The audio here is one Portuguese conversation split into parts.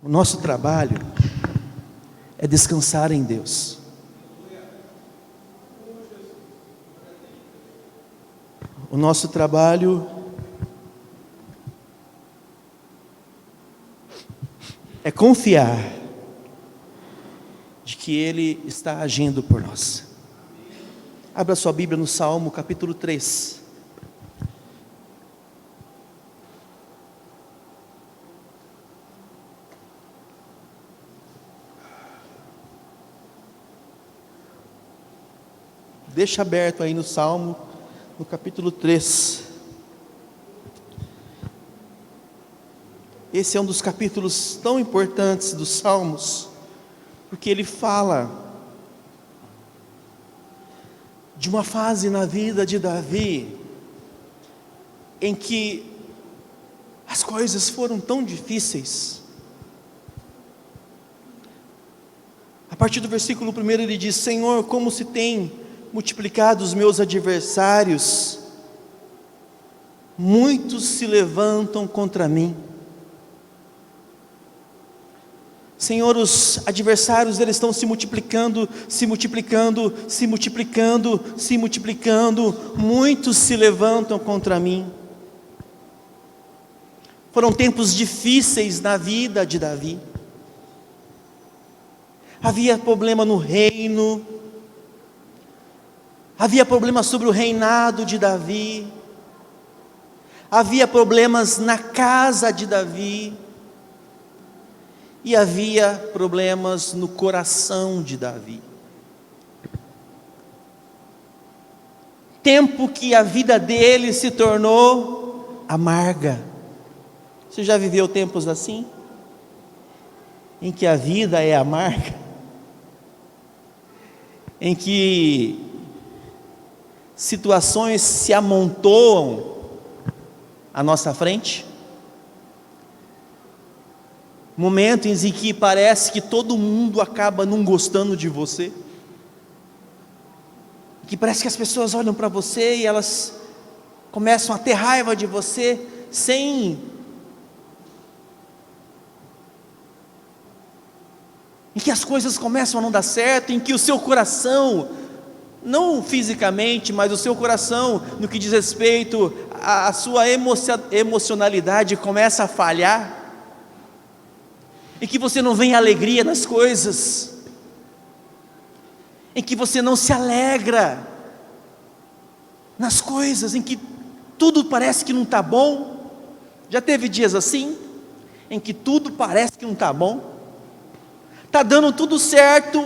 O nosso trabalho é descansar em Deus. O nosso trabalho é confiar de que Ele está agindo por nós. Abra sua Bíblia no Salmo capítulo 3. Deixa aberto aí no Salmo, no capítulo 3. Esse é um dos capítulos tão importantes dos Salmos, porque ele fala de uma fase na vida de Davi, em que as coisas foram tão difíceis. A partir do versículo 1 ele diz: Senhor, como se tem multiplicado os meus adversários, muitos se levantam contra mim. Senhor, os adversários eles estão se multiplicando, muitos se levantam contra mim. Foram tempos difíceis na vida de Davi. Havia problema no reino, havia problema sobre o reinado de Davi, havia problemas na casa de Davi, e havia problemas no coração de Davi. Tempo que a vida dele se tornou amarga. Você já viveu tempos assim? Em que a vida é amarga? Em que situações se amontoam à nossa frente? Momentos em que parece que todo mundo acaba não gostando de você, que parece que as pessoas olham para você e elas começam a ter raiva de você, em que as coisas começam a não dar certo, em que o seu coração, não fisicamente, mas o seu coração, no que diz respeito à sua emocionalidade, começa a falhar, em que você não vê alegria nas coisas, em que você não se alegra nas coisas, em que tudo parece que não está bom. Já teve dias assim, em que tudo parece que não está bom, está dando tudo certo,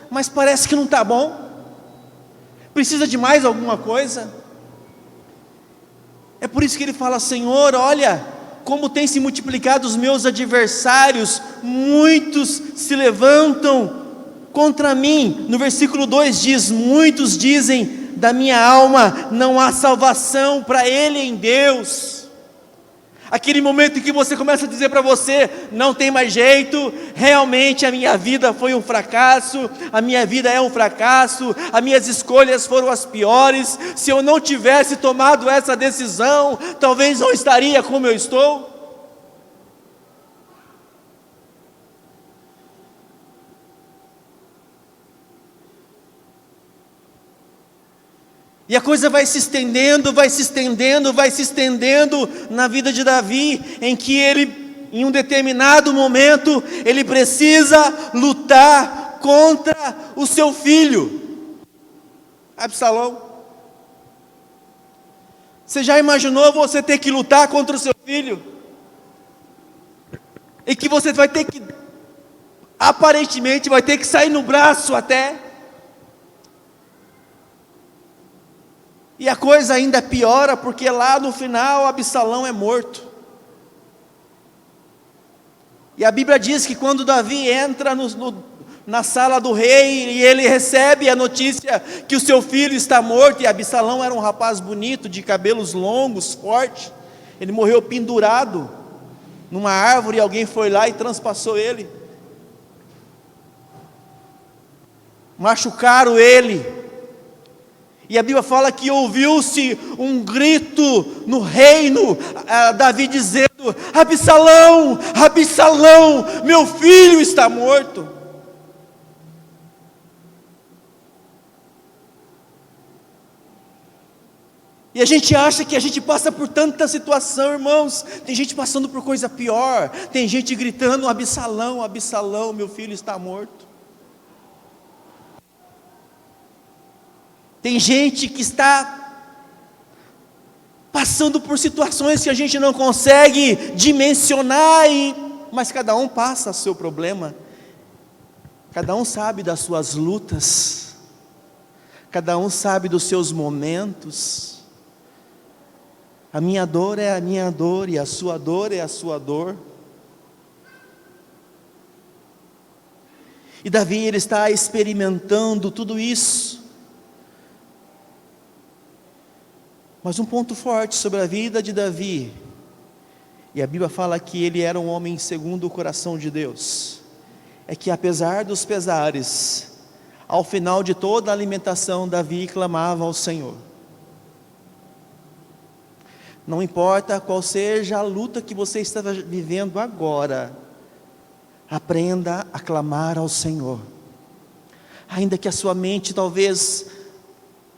mas parece que não está bom, precisa de mais alguma coisa. É por isso que ele fala: Senhor, olha como tem se multiplicado os meus adversários, muitos se levantam contra mim. No versículo 2 diz: muitos dizem da minha alma, não há salvação para ele em Deus. Aquele momento em que você começa a dizer para você: não tem mais jeito, realmente a minha vida foi um fracasso, a minha vida é um fracasso, as minhas escolhas foram as piores, se eu não tivesse tomado essa decisão, talvez não estaria como eu estou. E a coisa vai se estendendo na vida de Davi, em que ele, em um determinado momento, ele precisa lutar contra o seu filho, Absalão. Você já imaginou você ter que lutar contra o seu filho? E que você vai ter que, aparentemente, vai ter que sair no braço até. E a coisa ainda piora, porque lá no final Absalão é morto. E a Bíblia diz que quando Davi entra na sala do rei, e ele recebe a notícia que o seu filho está morto, e Absalão era um rapaz bonito, de cabelos longos, forte, ele morreu pendurado numa árvore, e alguém foi lá e transpassou ele, machucaram ele. E a Bíblia fala que ouviu-se um grito no reino, Davi dizendo: dizendo: Absalão, Absalão, meu filho está morto. E a gente acha que a gente passa por tanta situação, irmãos. Tem gente passando por coisa pior. Tem gente gritando: Absalão, Absalão, meu filho está morto. Tem gente que está passando por situações que a gente não consegue dimensionar, mas cada um passa o seu problema. Cada um sabe das suas lutas. Cada um sabe dos seus momentos. A minha dor é a minha dor, e a sua dor é a sua dor. E Davi, ele está experimentando tudo isso. Mas um ponto forte sobre a vida de Davi, e a Bíblia fala que ele era um homem segundo o coração de Deus, é que apesar dos pesares, ao final de toda a alimentação, Davi clamava ao Senhor. Não importa qual seja a luta que você está vivendo agora, aprenda a clamar ao Senhor. Ainda que a sua mente talvez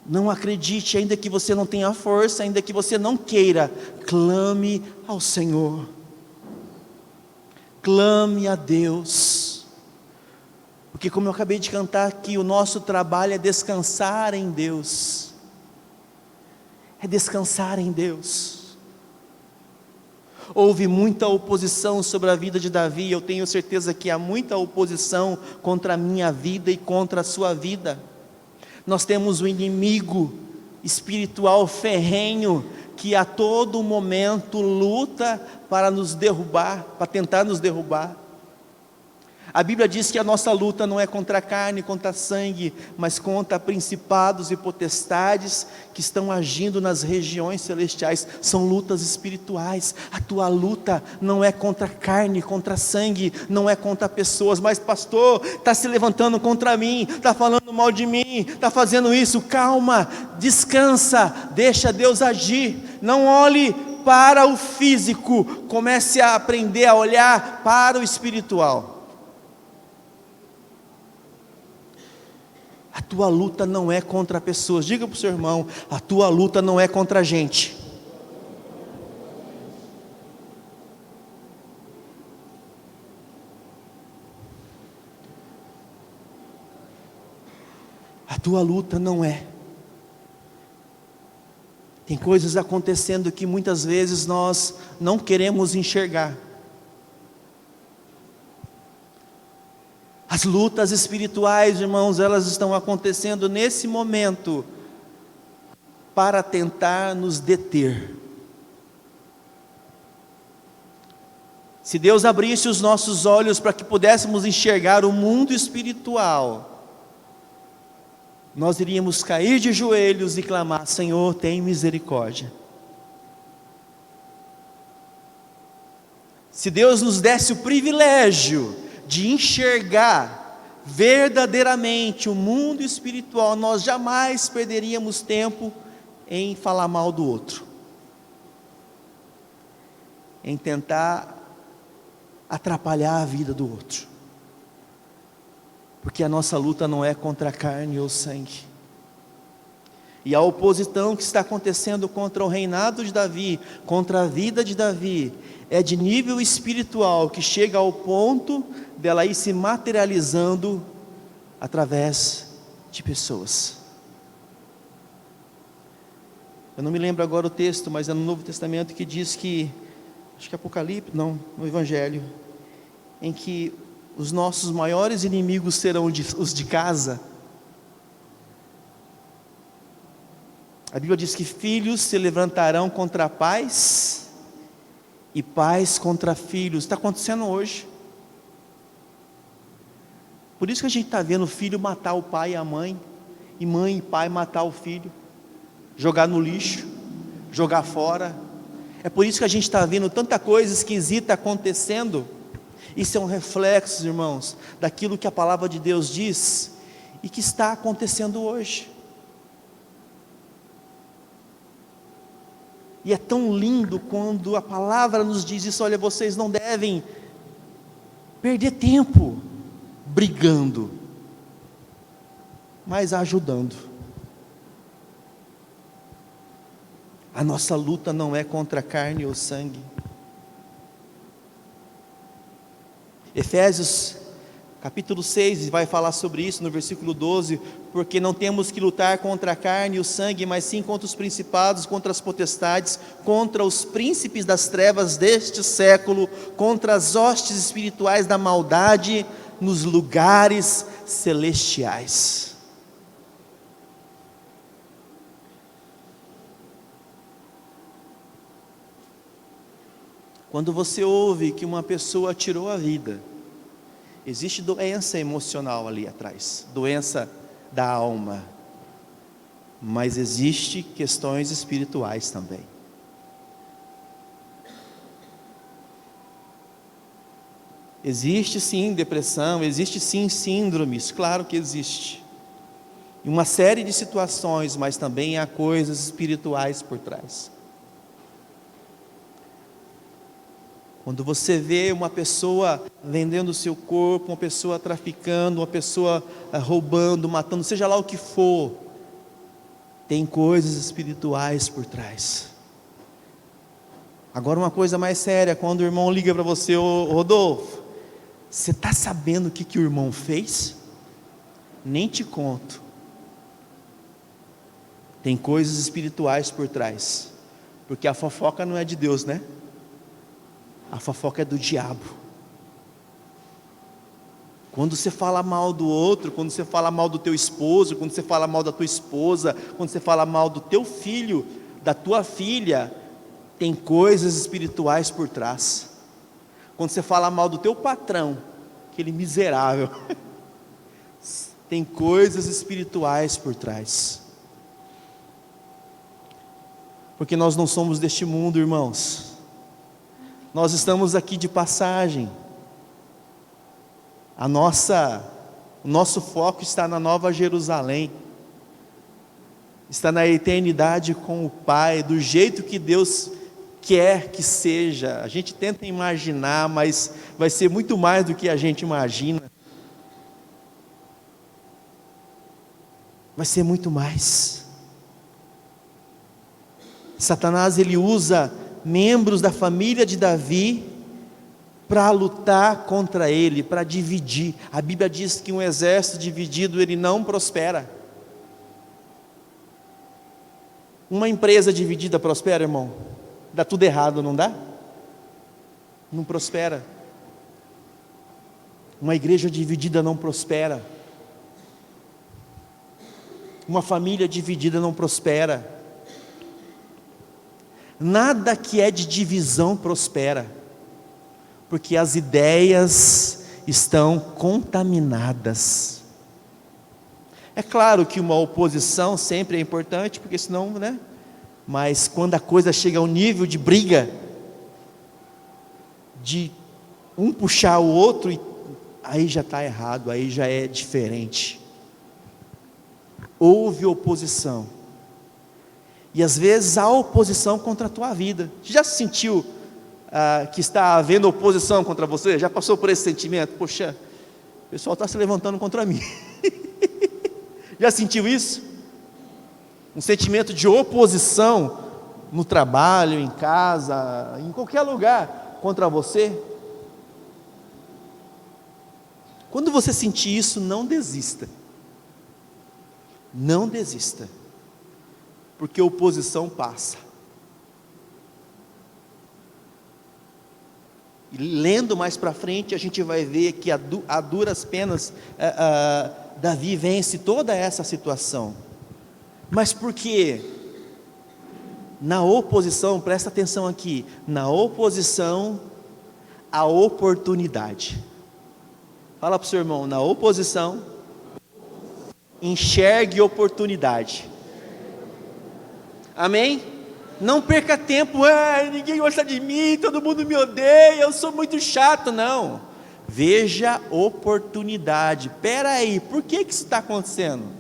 não acredite, ainda que você não tenha força, ainda que você não queira, clame ao Senhor. Clame a Deus. Porque, como eu acabei de cantar aqui, o nosso trabalho é descansar em Deus. É descansar em Deus. Houve muita oposição sobre a vida de Davi. Eu tenho certeza que há muita oposição contra a minha vida e contra a sua vida. Nós temos um inimigo espiritual ferrenho, que a todo momento luta para nos derrubar, para tentar nos derrubar. A Bíblia diz que a nossa luta não é contra a carne, contra sangue, mas contra principados e potestades que estão agindo nas regiões celestiais. São lutas espirituais. A tua luta não é contra carne, contra sangue, não é contra pessoas. Mas pastor, está se levantando contra mim, está falando mal de mim, está fazendo isso. Calma, descansa, deixa Deus agir. Não olhe para o físico, comece a aprender a olhar para o espiritual. A tua luta não é contra pessoas. Diga para o seu irmão: a tua luta não é contra a gente. A tua luta não é. Tem coisas acontecendo que muitas vezes nós não queremos enxergar. As lutas espirituais, irmãos, elas estão acontecendo nesse momento para tentar nos deter. Se Deus abrisse os nossos olhos para que pudéssemos enxergar o mundo espiritual, nós iríamos cair de joelhos e clamar: Senhor, tem misericórdia. Se Deus nos desse o privilégio de enxergar verdadeiramente o mundo espiritual, nós jamais perderíamos tempo em falar mal do outro, em tentar atrapalhar a vida do outro, porque a nossa luta não é contra a carne ou sangue. E a oposição que está acontecendo contra o reinado de Davi, contra a vida de Davi, é de nível espiritual, que chega ao ponto dela ir se materializando através de pessoas. Eu não me lembro agora o texto, mas é no Novo Testamento que diz que, acho que é Apocalipse, não, no Evangelho, em que os nossos maiores inimigos serão os de casa. A Bíblia diz que filhos se levantarão contra pais, e pais contra filhos. Está acontecendo hoje. Por isso que a gente está vendo o filho matar o pai e a mãe, e mãe e pai matar o filho, jogar no lixo, jogar fora. É por isso que a gente está vendo tanta coisa esquisita acontecendo. Isso é um reflexo, irmãos, daquilo que a palavra de Deus diz e que está acontecendo hoje. E é tão lindo quando a palavra nos diz isso: olha, vocês não devem perder tempo brigando, mas ajudando. A nossa luta não é contra carne ou sangue. Efésios capítulo 6 vai falar sobre isso no versículo 12, porque não temos que lutar contra a carne e o sangue, mas sim contra os principados, contra as potestades, contra os príncipes das trevas deste século, contra as hostes espirituais da maldade nos lugares celestiais. Quando você ouve que uma pessoa tirou a vida, existe doença emocional ali atrás, doença da alma, mas existe questões espirituais também. Existe sim depressão, existe sim síndromes, claro que existe. Uma série de situações, mas também há coisas espirituais por trás. Quando você vê uma pessoa vendendo o seu corpo, uma pessoa traficando, uma pessoa roubando, matando, seja lá o que for, tem coisas espirituais por trás. Agora uma coisa mais séria, quando o irmão liga para você: ô Rodolfo, você está sabendo o que o irmão fez? Nem te conto. Tem coisas espirituais por trás, porque a fofoca não é de Deus, né? A fofoca é do diabo. Quando você fala mal do outro, quando você fala mal do teu esposo, quando você fala mal da tua esposa, quando você fala mal do teu filho, da tua filha, tem coisas espirituais por trás. Quando você fala mal do teu patrão, aquele miserável, tem coisas espirituais por trás. Porque nós não somos deste mundo, irmãos. Nós estamos aqui de passagem. O nosso foco está na Nova Jerusalém, está na eternidade com o Pai, do jeito que Deus quer que seja. A gente tenta imaginar, mas vai ser muito mais do que a gente imagina. Vai ser muito mais. Satanás, ele usa membros da família de Davi para lutar contra ele, para dividir. A Bíblia diz que um exército dividido, ele não prospera. Uma empresa dividida prospera, irmão? Dá tudo errado, não dá? Não prospera. Uma igreja dividida não prospera. Uma família dividida não prospera. Nada que é de divisão prospera, porque as ideias estão contaminadas. É claro que uma oposição sempre é importante, porque senão, né? Mas quando a coisa chega ao nível de briga, de um puxar o outro, aí já está errado, aí já é diferente. Houve oposição. E às vezes há oposição contra a tua vida. Você já se sentiu que está havendo oposição contra você? Já passou por esse sentimento? Poxa, o pessoal está se levantando contra mim. Já sentiu isso? Um sentimento de oposição no trabalho, em casa, em qualquer lugar contra você? Quando você sentir isso, não desista. Não desista. Porque oposição passa. E lendo mais para frente, a gente vai ver que a duras penas, Davi vence toda essa situação. Mas por quê? Na oposição, presta atenção aqui, na oposição, a oportunidade. Fala para o seu irmão: na oposição, enxergue oportunidade. Amém? Não perca tempo: ninguém gosta de mim, todo mundo me odeia, eu sou muito chato. Não, veja oportunidade. Espera aí, por que isso está acontecendo?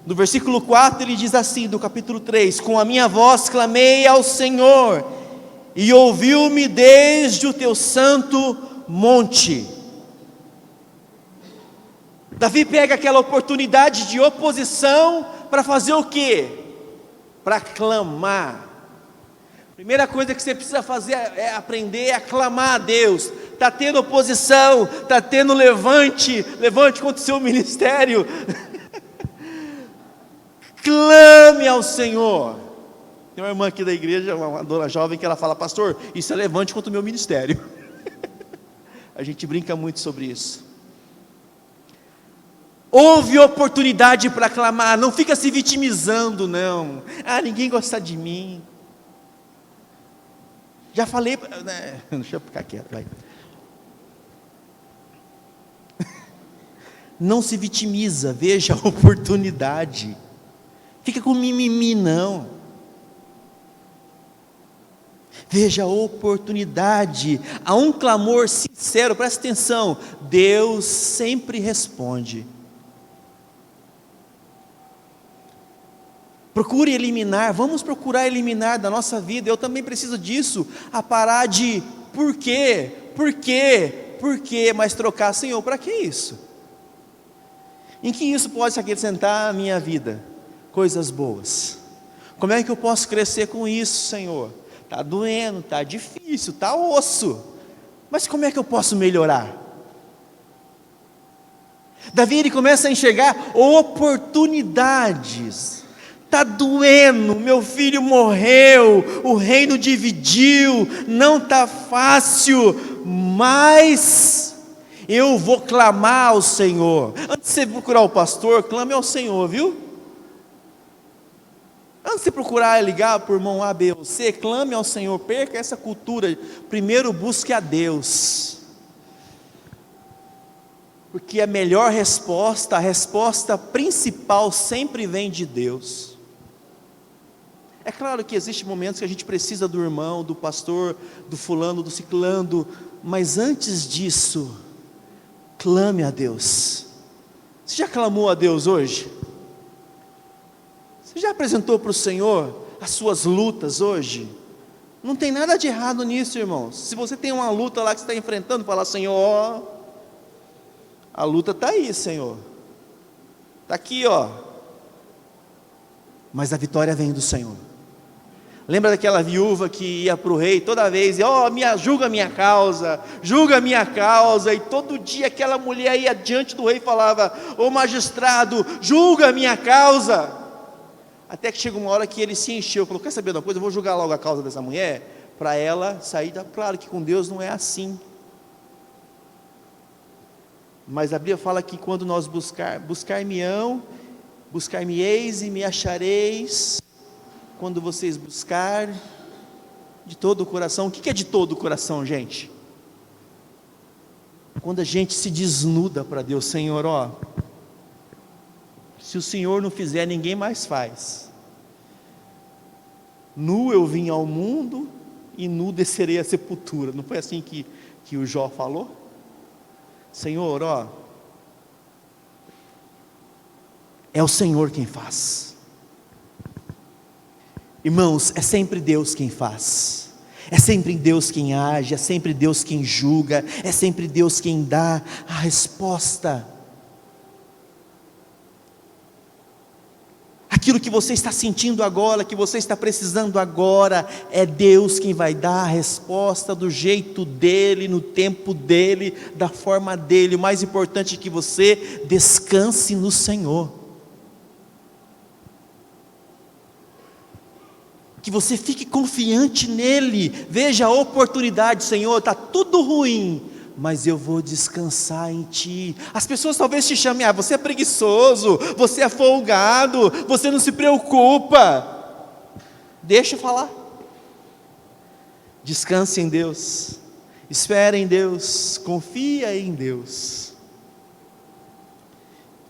No versículo 4 ele diz assim, do capítulo 3: com a minha voz clamei ao Senhor, e ouviu-me desde o teu santo monte. Davi pega aquela oportunidade de oposição para fazer o quê? Para clamar. Primeira coisa que você precisa fazer é aprender a clamar a Deus. Está tendo oposição, está tendo levante contra o seu ministério. Clame ao Senhor. Tem uma irmã aqui da igreja, uma dona jovem, que ela fala: pastor, isso é levante contra o meu ministério. A gente brinca muito sobre isso. Houve oportunidade para clamar, não fica se vitimizando, não. Ninguém gosta de mim. Já falei, né? Deixa eu ficar quieto, vai. Não se vitimiza, veja a oportunidade. Fica com mimimi, não. Veja a oportunidade. A um clamor sincero, presta atenção, Deus sempre responde. Procure eliminar, vamos procurar eliminar da nossa vida. Eu também preciso disso, a parar de por quê, mas trocar: Senhor, para que isso? Em que isso pode acrescentar a minha vida? Coisas boas. Como é que eu posso crescer com isso, Senhor? Está doendo, está difícil, está osso, mas como é que eu posso melhorar? Davi, ele começa a enxergar oportunidades. Está doendo, meu filho morreu, o reino dividiu, não está fácil, mas eu vou clamar ao Senhor. Antes de você procurar o pastor, clame ao Senhor, viu? Antes de você procurar ligar para o irmão A, B ou C, clame ao Senhor, perca essa cultura. Primeiro busque a Deus, porque a melhor resposta, a resposta principal sempre vem de Deus. É claro que existem momentos que a gente precisa do irmão, do pastor, do fulano, do ciclano, mas antes disso, clame a Deus. Você já clamou a Deus hoje? Você já apresentou para o Senhor as suas lutas hoje? Não tem nada de errado nisso, irmãos. Se você tem uma luta lá que você está enfrentando, fala: Senhor, a luta está aí, Senhor, está aqui, ó. Mas a vitória vem do Senhor. Lembra daquela viúva que ia para o rei toda vez, julga a minha causa, e todo dia aquela mulher ia diante do rei e falava: magistrado, julga a minha causa. Até que chega uma hora que ele se encheu, falou: quer saber de uma coisa, eu vou julgar logo a causa dessa mulher, para ela sair. Claro que com Deus não é assim, mas a Bíblia fala que quando nós buscar-me-eis e me achareis, quando vocês buscarem de todo o coração. O que é de todo o coração, gente? Quando a gente se desnuda para Deus: Senhor, se o Senhor não fizer, ninguém mais faz. Nu eu vim ao mundo e nu descerei à sepultura. Não foi assim que o Jó falou? Senhor, é o Senhor quem faz. Irmãos, é sempre Deus quem faz, é sempre Deus quem age, é sempre Deus quem julga, é sempre Deus quem dá a resposta. Aquilo que você está sentindo agora, que você está precisando agora, é Deus quem vai dar a resposta do jeito dEle, no tempo dEle, da forma dEle. O mais importante é que você descanse no Senhor, que você fique confiante nele. Veja a oportunidade: Senhor, está tudo ruim, mas eu vou descansar em Ti. As pessoas talvez te chamem: você é preguiçoso, você é folgado, você não se preocupa. Deixa eu falar. Descanse em Deus, espere em Deus, confia em Deus,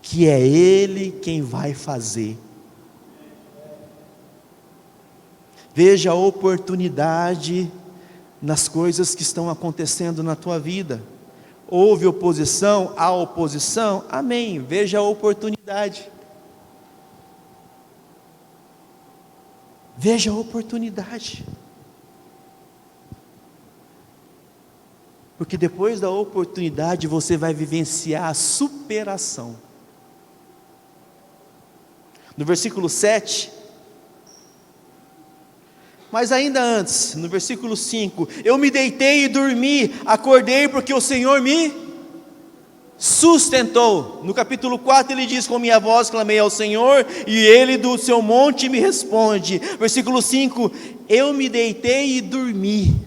que é Ele quem vai fazer. Veja a oportunidade nas coisas que estão acontecendo na tua vida. Houve oposição, há oposição, amém. Veja a oportunidade. Veja a oportunidade. Porque depois da oportunidade você vai vivenciar a superação. No versículo 7, mas ainda antes, no versículo 5, eu me deitei e dormi, acordei porque o Senhor me sustentou. No capítulo 4 ele diz, com minha voz clamei ao Senhor, e Ele do seu monte me responde. Versículo 5, eu me deitei e dormi.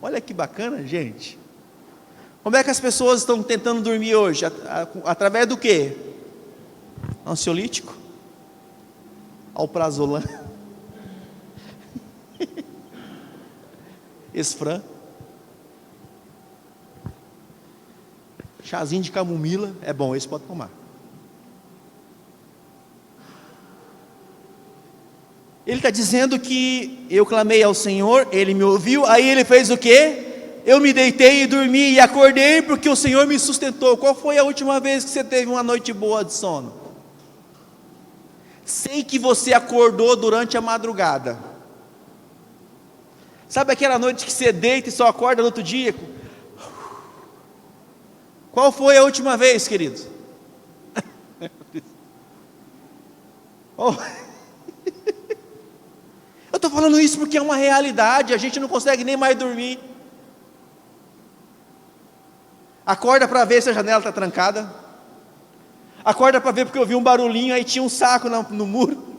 Olha que bacana, gente. Como é que as pessoas estão tentando dormir hoje? Através do quê? Ansiolítico? Alprazolam? Esfran? Chazinho de camomila, é bom, esse pode tomar. Ele está dizendo que eu clamei ao Senhor, Ele me ouviu, aí Ele fez o quê? Eu me deitei e dormi e acordei porque o Senhor me sustentou. Qual foi a última vez que você teve uma noite boa de sono? Sei que você acordou durante a madrugada. Sabe aquela noite que você deita e só acorda no outro dia? Qual foi a última vez, queridos? Oh. Eu estou falando isso porque é uma realidade, a gente não consegue nem mais dormir. Acorda para ver se a janela está trancada. Acorda para ver porque eu vi um barulhinho, aí tinha um saco no muro.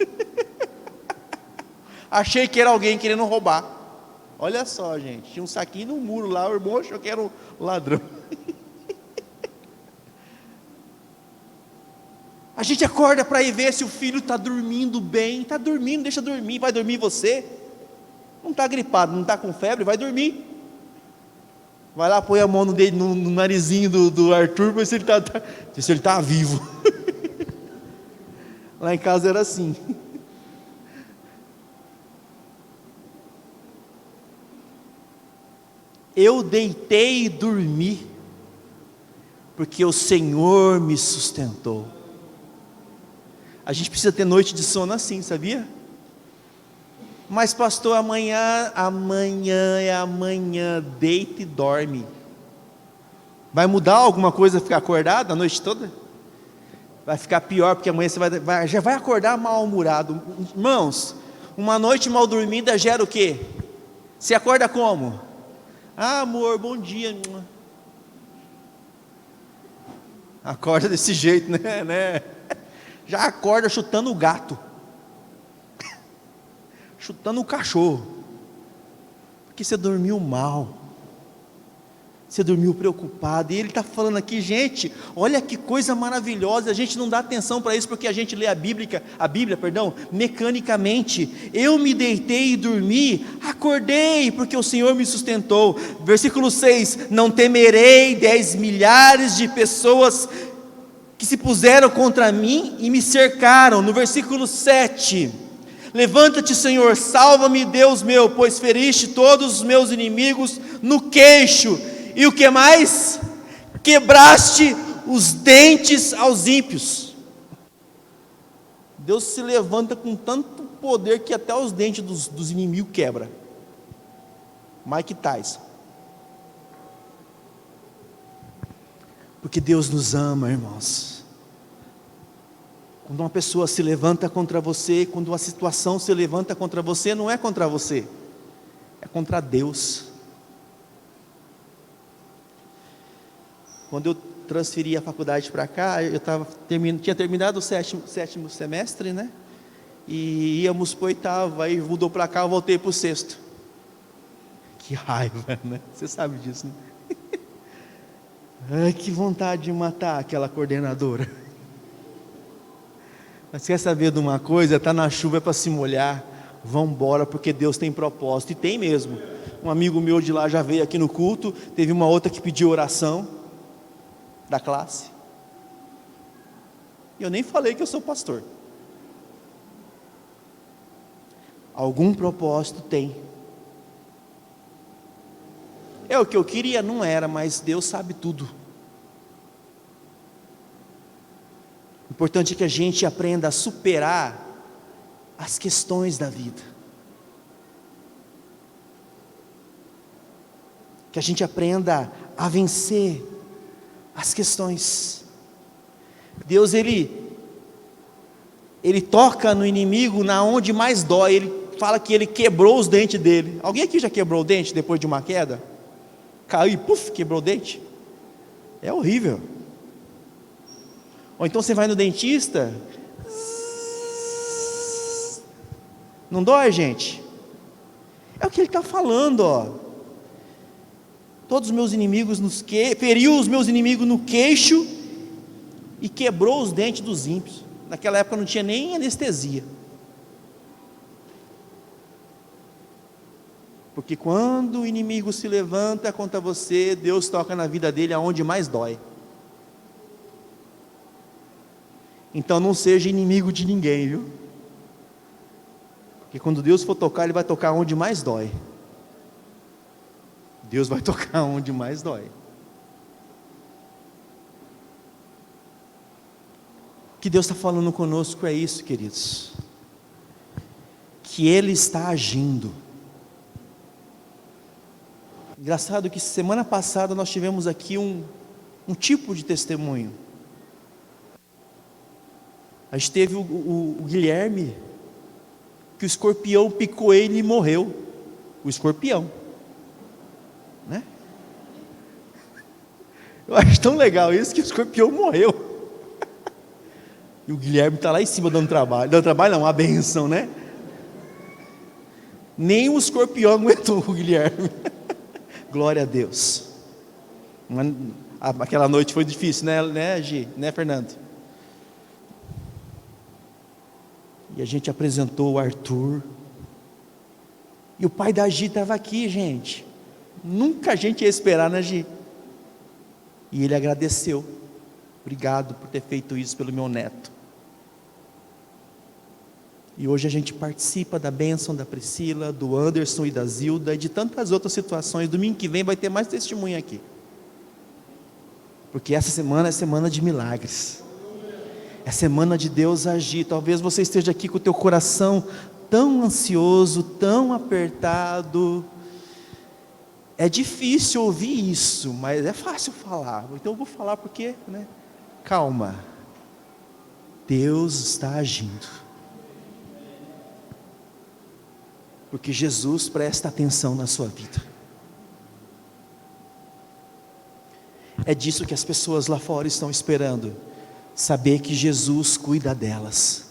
Achei que era alguém querendo roubar. Olha só, gente, tinha um saquinho no muro lá, o irmão achou que era um ladrão. A gente acorda para ir ver se o filho está dormindo bem. Está dormindo, deixa dormir. Vai dormir você? Não está gripado, não está com febre, vai dormir. Vai lá, põe a mão no narizinho do Arthur, para ver se ele está vivo. Lá em casa era assim. Eu deitei e dormi, porque o Senhor me sustentou. A gente precisa ter noite de sono assim, sabia? Mas pastor, amanhã é amanhã, deita e dorme. Vai mudar alguma coisa ficar acordado a noite toda? Vai ficar pior, porque amanhã você já vai acordar mal-humorado. Irmãos, uma noite mal dormida gera o quê? Você acorda como? Ah, amor, bom dia. Acorda desse jeito, né? Já acorda chutando o gato, chutando o cachorro, porque você dormiu mal, você dormiu preocupado. E ele está falando aqui, gente, olha que coisa maravilhosa. A gente não dá atenção para isso porque a gente lê a Bíblia, mecanicamente. Eu me deitei e dormi, acordei porque o Senhor me sustentou. Versículo 6, não temerei 10 milhares de pessoas que se puseram contra mim e me cercaram. No versículo 7, levanta-te, Senhor, salva-me, Deus meu, pois feriste todos os meus inimigos no queixo, e o que mais? Quebraste os dentes aos ímpios. Deus se levanta com tanto poder que até os dentes dos inimigos quebra. Mike Tyson. Porque Deus nos ama, irmãos. Quando uma pessoa se levanta contra você, quando uma situação se levanta contra você, não é contra você, é contra Deus. Quando eu transferi a faculdade para cá, eu tinha terminado o sétimo semestre, né? E íamos para o oitavo, aí mudou para cá, eu voltei para o sexto. Que raiva, né? Você sabe disso, né? Ai, que vontade de matar aquela coordenadora. Mas quer saber de uma coisa? Está na chuva, é para se molhar. Vamos embora, porque Deus tem propósito. E tem mesmo. Um amigo meu de lá já veio aqui no culto. Teve uma outra que pediu oração da classe. E eu nem falei que eu sou pastor. Algum propósito tem. É o que eu queria, não era, mas Deus sabe tudo. O importante é que a gente aprenda a superar as questões da vida. que a gente aprenda a vencer as questões. Deus, Ele toca no inimigo na onde mais dói. Ele fala que Ele quebrou os dentes dele. Alguém aqui já quebrou o dente depois de uma queda? Caiu e puf, quebrou o dente? É horrível. Ou então você vai no dentista, não dói, gente? É o que Ele está falando, ó. Todos os meus inimigos feriu os meus inimigos no queixo e quebrou os dentes dos ímpios. Naquela época não tinha nem anestesia. Porque quando o inimigo se levanta contra você, Deus toca na vida dele aonde mais dói. Então não seja inimigo de ninguém, viu? Porque quando Deus for tocar, Ele vai tocar onde mais dói. Deus vai tocar onde mais dói. O que Deus está falando conosco é isso, queridos. Que Ele está agindo. Engraçado que semana passada nós tivemos aqui um tipo de testemunho. A gente teve o Guilherme, que o escorpião picou ele e morreu. O escorpião, né? Eu acho tão legal isso, que o escorpião morreu. E o Guilherme está lá em cima dando trabalho. Dando trabalho não, uma benção, né? Nem o escorpião aguentou o Guilherme. Glória a Deus. Aquela noite foi difícil, né, Gi? Né, Fernando? E a gente apresentou o Arthur. E o pai da Gi estava aqui, gente. Nunca a gente ia esperar, né, Gi? E ele agradeceu. Obrigado por ter feito isso pelo meu neto. E hoje a gente participa da bênção da Priscila, do Anderson e da Zilda, e de tantas outras situações. Domingo que vem vai ter mais testemunho aqui. Porque essa semana é semana de milagres. É semana de Deus agir. Talvez você esteja aqui com o teu coração tão ansioso, tão apertado. É difícil ouvir isso, mas é fácil falar. Então eu vou falar porque, né? Calma. Deus está agindo. Porque Jesus presta atenção na sua vida. É disso que as pessoas lá fora estão esperando. Saber que Jesus cuida delas.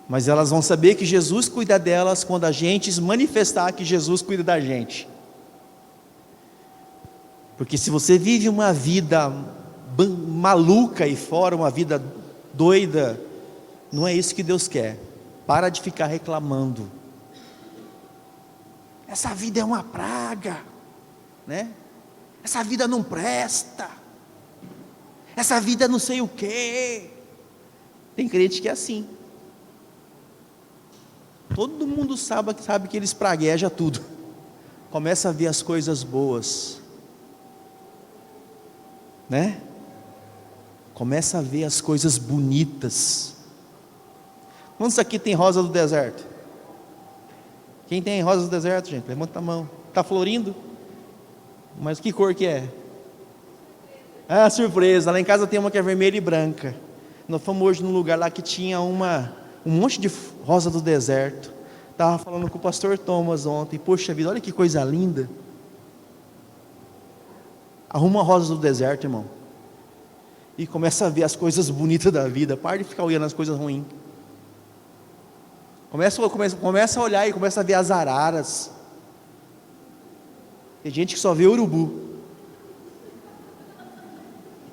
Mas elas vão saber que Jesus cuida delas quando a gente manifestar que Jesus cuida da gente. Porque se você vive uma vida maluca aí fora, uma vida doida, não é isso que Deus quer. Para de ficar reclamando. Essa vida é uma praga, né? Essa vida não presta. Essa vida não sei o quê. Tem crente que é assim. Todo mundo sabe que eles praguejam tudo. Começa a ver as coisas boas, né? Começa a ver as coisas bonitas. Quantos aqui tem rosa do deserto? Quem tem rosa do deserto, gente? Levanta a mão. Está florindo? Mas que cor que é? Ah, surpresa. Lá em casa tem uma que é vermelha e branca. Nós fomos hoje num lugar lá que tinha um monte de rosa do deserto. Estava falando com o pastor Thomas ontem. Poxa vida, olha que coisa linda. Arruma uma rosa do deserto, irmão. E começa a ver as coisas bonitas da vida. Para de ficar olhando as coisas ruins. Começa a olhar e começa a ver as araras. Tem gente que só vê urubu.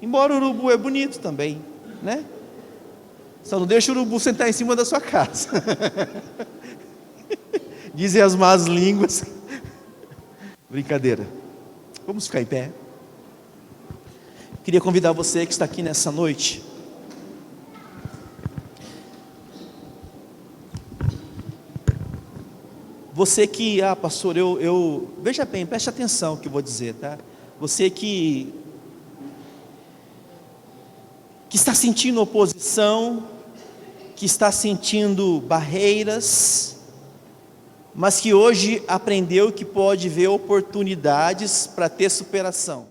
Embora o urubu é bonito também, né? Só não deixa o urubu sentar em cima da sua casa. Dizem as más línguas. Brincadeira. Vamos ficar em pé. Queria convidar você que está aqui nessa noite. Você que, pastor, veja bem, preste atenção no que eu vou dizer, tá? Você que está sentindo oposição, que está sentindo barreiras, mas que hoje aprendeu que pode ver oportunidades para ter superação.